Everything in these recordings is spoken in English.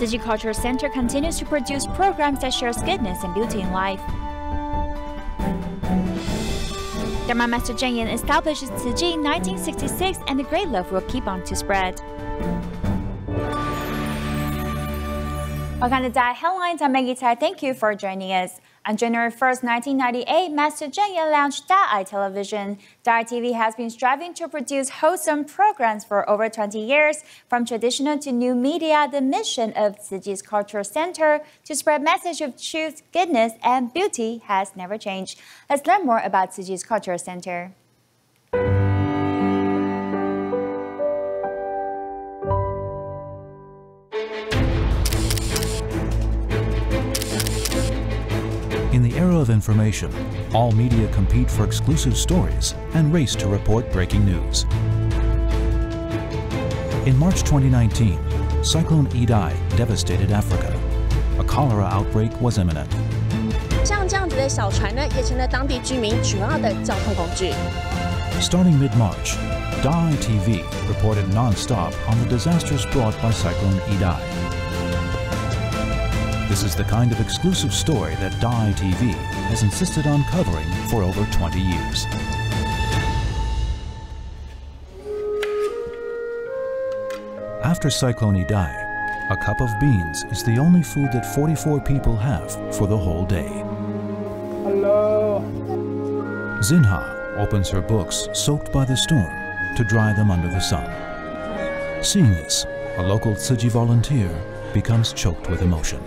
Tzu Chi Culture Center continues to produce programs that share goodness and beauty in life. Dharma Master Cheng Yen established Tzu Chi in 1966, and the great love will keep on to spread. Welcome to Dai Headlines. I'm Maggie Tai. Thank you for joining us. On January 1st, 1998, Master Cheng Yen launched Dai Television. Dai TV has been striving to produce wholesome programs for over 20 years. From traditional to new media, the mission of Tzu Chi's Cultural Center to spread message of truth, goodness, and beauty has never changed. Let's learn more about Tzu Chi's Cultural Center. In the era of information, all media compete for exclusive stories and race to report breaking news. In March 2019, Cyclone Idai devastated Africa. A cholera outbreak was imminent. 像这样子的小船呢，也成了当地居民主要的交通工具。 Starting mid-March, Dai TV reported non-stop on the disasters brought by Cyclone Idai. This is the kind of exclusive story that Dai TV has insisted on covering for over 20 years. After Cyclone Idai, a cup of beans is the only food that 44 people have for the whole day. Hello. Zinha opens her books soaked by the storm to dry them under the sun. Seeing this, a local Tzu Chi volunteer becomes choked with emotion.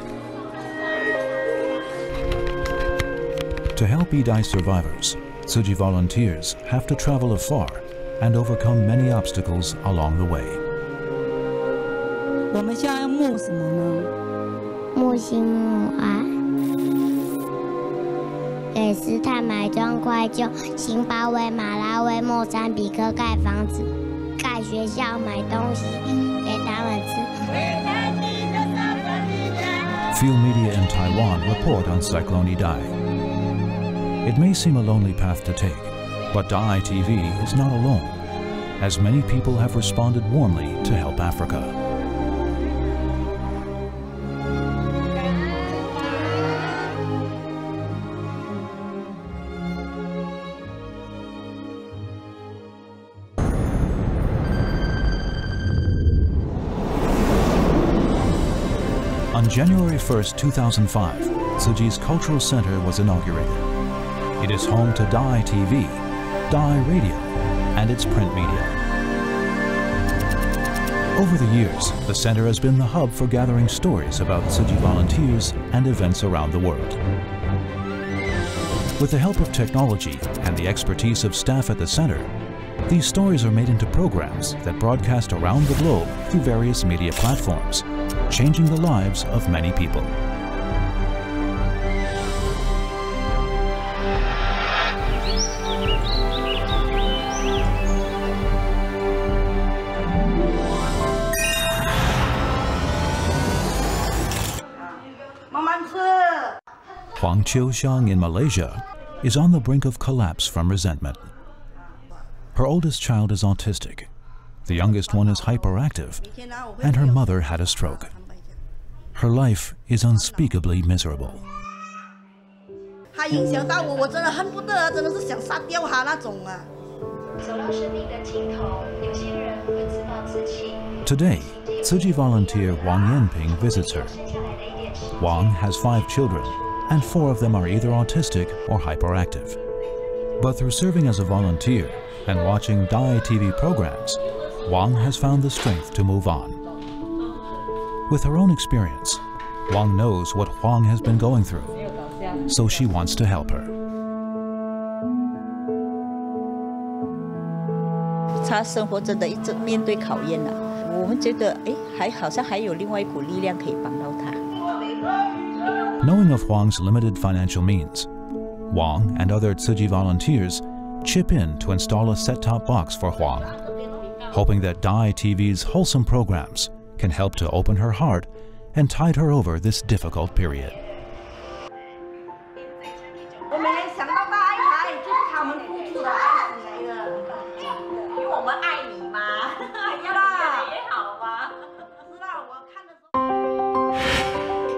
To help Idai survivors, Tzu Chi volunteers have to travel afar and overcome many obstacles along the way. 我们现在要募什么呢？募心募爱，给斯坦买砖块旧，津巴威、马拉维、莫桑比克盖房子、盖学校、买东西给他们吃。 Few media in Taiwan report on Cyclone Idai. It may seem a lonely path to take, but Dai TV is not alone, as many people have responded warmly to help Africa. On January 1st, 2005, Tzu Chi's Cultural Center was inaugurated. It is home to Dai TV, Dai Radio, and its print media. Over the years, the center has been the hub for gathering stories about Tzu Chi volunteers and events around the world. With the help of technology and the expertise of staff at the center, these stories are made into programs that broadcast around the globe through various media platforms, changing the lives of many people. Huang Qiuxiang in Malaysia is on the brink of collapse from resentment. Her oldest child is autistic, the youngest one is hyperactive, and her mother had a stroke. Her life is unspeakably miserable. 它影响到我，我真的恨不得，真的是想杀掉它那种啊。走到生命的尽头，有些人会自暴自弃。 Today, Tzu Chi volunteer Wang Yanping visits her. Wang has 5 children, and 4 of them are either autistic or hyperactive. But through serving as a volunteer and watching Dai TV programs, Wang has found the strength to move on. With her own experience, Wang knows what Huang has been going through, so she wants to help her. 他生活真的一直面对考验了，我们觉得，好像还有另外一股力量可以帮到他。 Knowing of Huang's limited financial means, Wang and other Tzu Chi volunteers chip in to install a set-top box for Huang, hoping that Dai TV's wholesome programs can help to open her heart and tide her over this difficult period. 我每天想到大爱台，就是他们付出的爱情来的，因为我们爱你嘛，对啦，也好吧。是啦，我看的时候。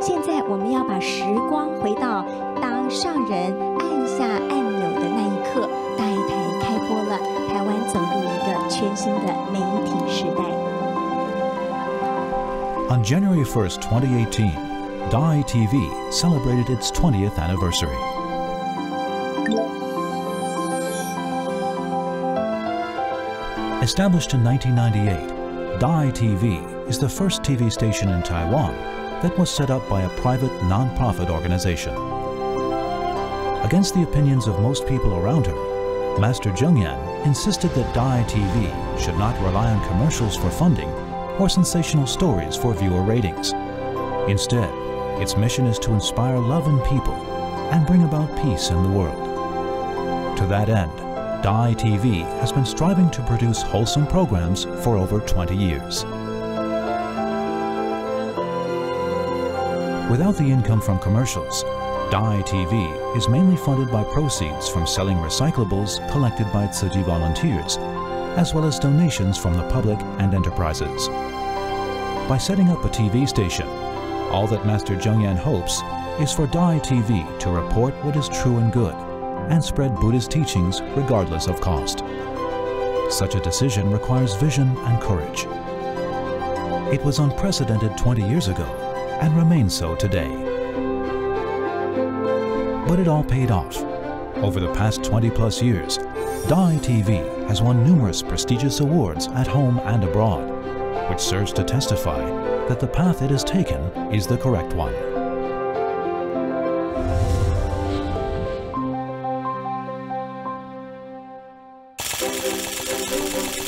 现在我们要把时光回到当上人按下按钮的那一刻，大爱台开播了，台湾走入一个全新的媒体时代。On January 1st, 2018, Dai TV celebrated its 20th anniversary. Established in 1998, Dai TV is the first TV station in Taiwan that was set up by a private non-profit organization. Against the opinions of most people around her, Master Cheng Yen insisted that Dai TV should not rely on commercials for funding or sensational stories for viewer ratings. Instead, its mission is to inspire love in people and bring about peace in the world. To that end, Dai TV has been striving to produce wholesome programs for over 20 years. Without the income from commercials, Dai TV is mainly funded by proceeds from selling recyclables collected by Tzu Chi volunteers, as well as donations from the public and enterprises. By setting up a TV station, all that Master Cheng Yen hopes is for Dai TV to report what is true and good and spread Buddhist teachings regardless of cost. Such a decision requires vision and courage. It was unprecedented 20 years ago and remains so today. But it all paid off. Over the past 20+ years, Dai TV has won numerous prestigious awards at home and abroad, which serves to testify that the path it has taken is the correct one.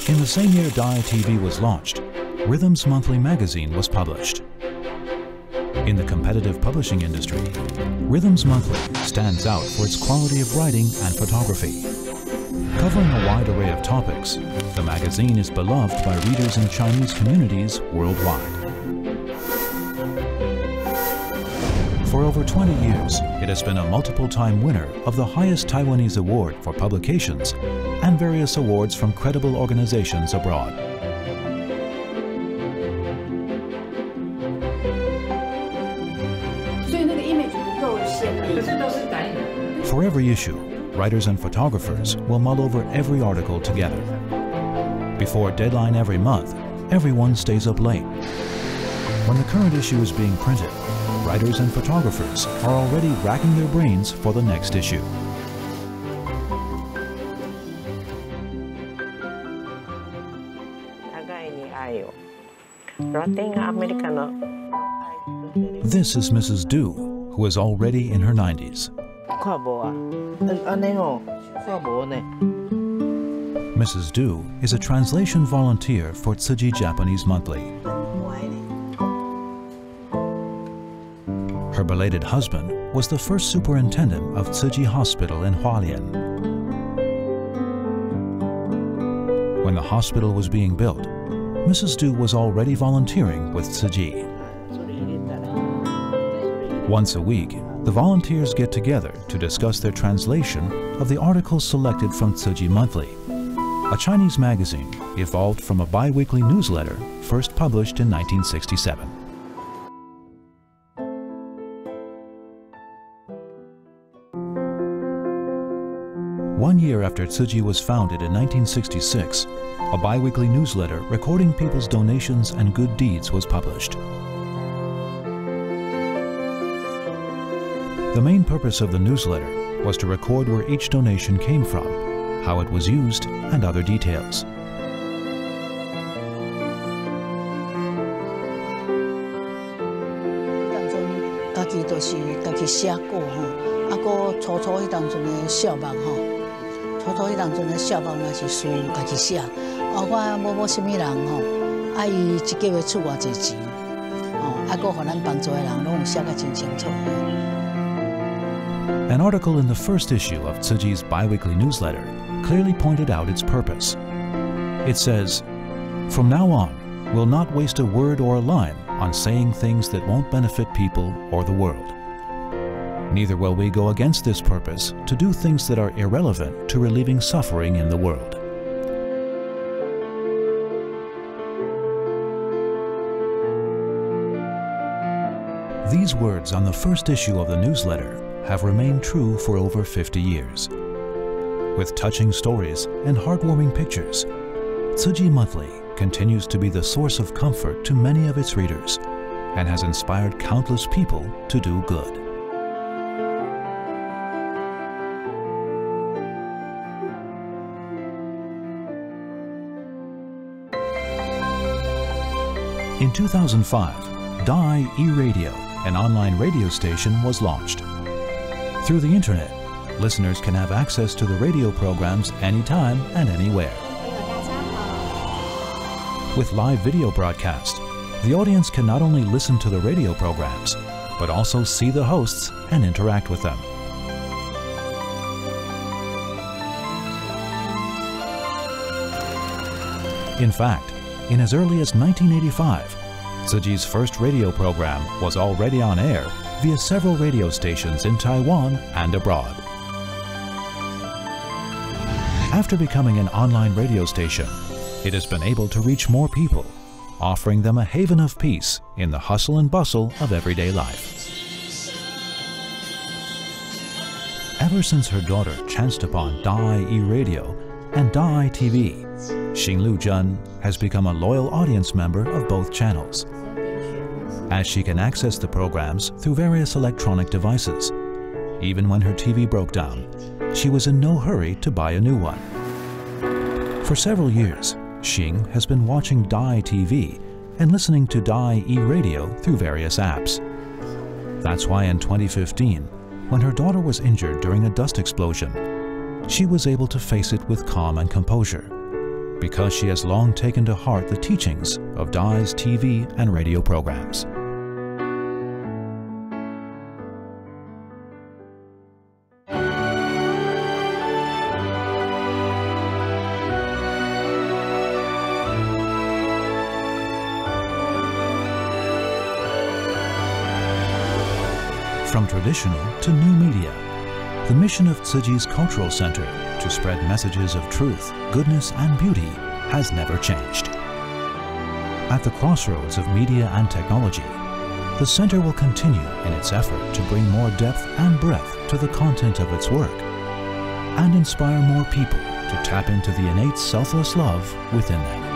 In the same year Dai TV was launched, Rhythm's monthly magazine was published. In the competitive publishing industry, Rhythm's Monthly stands out for its quality of writing and photography. Covering a wide array of topics, the magazine is beloved by readers in Chinese communities worldwide. For over 20 years, it has been a multiple-time winner of the highest Taiwanese award for publications and various awards from credible organizations abroad. For every issue, writers and photographers will mull over every article together. Before deadline every month, everyone stays up late. When the current issue is being printed, writers and photographers are already racking their brains for the next issue. This is Mrs. Du, who is already in her 90s. Mrs. Du is a translation volunteer for Tzu Chi Japanese Monthly. Her belated husband was the first superintendent of Tzu Chi Hospital in Hualien. When the hospital was being built, Mrs. Du was already volunteering with Tzu Chi. Once a week, the volunteers get together to discuss their translation of the articles selected from Tzu Chi Monthly, a Chinese magazine evolved from a bi-weekly newsletter first published in 1967. One year after Tzu Chi was founded in 1966, a bi-weekly newsletter recording people's donations and good deeds was published. The main purpose of the newsletter was to record where each donation came from, how it was used, and other details. An article in the first issue of Tzu Chi's bi-weekly newsletter clearly pointed out its purpose. It says, "From now on, we'll not waste a word or a line on saying things that won't benefit people or the world. Neither will we go against this purpose to do things that are irrelevant to relieving suffering in the world." These words on the first issue of the newsletter have remained true for over 50 years. With touching stories and heartwarming pictures, Tzu Chi Monthly continues to be the source of comfort to many of its readers and has inspired countless people to do good. In 2005, Dai E-Radio, an online radio station, was launched. Through the internet, listeners can have access to the radio programs anytime and anywhere. With live video broadcast, the audience can not only listen to the radio programs, but also see the hosts and interact with them. In fact, in as early as 1985, Tzu Chi's first radio program was already on air via several radio stations in Taiwan and abroad. After becoming an online radio station, it has been able to reach more people, offering them a haven of peace in the hustle and bustle of everyday life. Ever since her daughter chanced upon Dai E-Radio and Dai TV, Xinglu Zhen has become a loyal audience member of both channels. As she can access the programs through various electronic devices, even when her TV broke down, she was in no hurry to buy a new one. For several years, Xing has been watching Dai TV and listening to Dai E-Radio through various apps. That's why in 2015, when her daughter was injured during a dust explosion, she was able to face it with calm and composure, because she has long taken to heart the teachings of Dai's TV and radio programs. From traditional to new media, the mission of Tzu Chi's Cultural Center to spread messages of truth, goodness, and beauty has never changed. At the crossroads of media and technology, the center will continue in its effort to bring more depth and breadth to the content of its work and inspire more people to tap into the innate selfless love within them.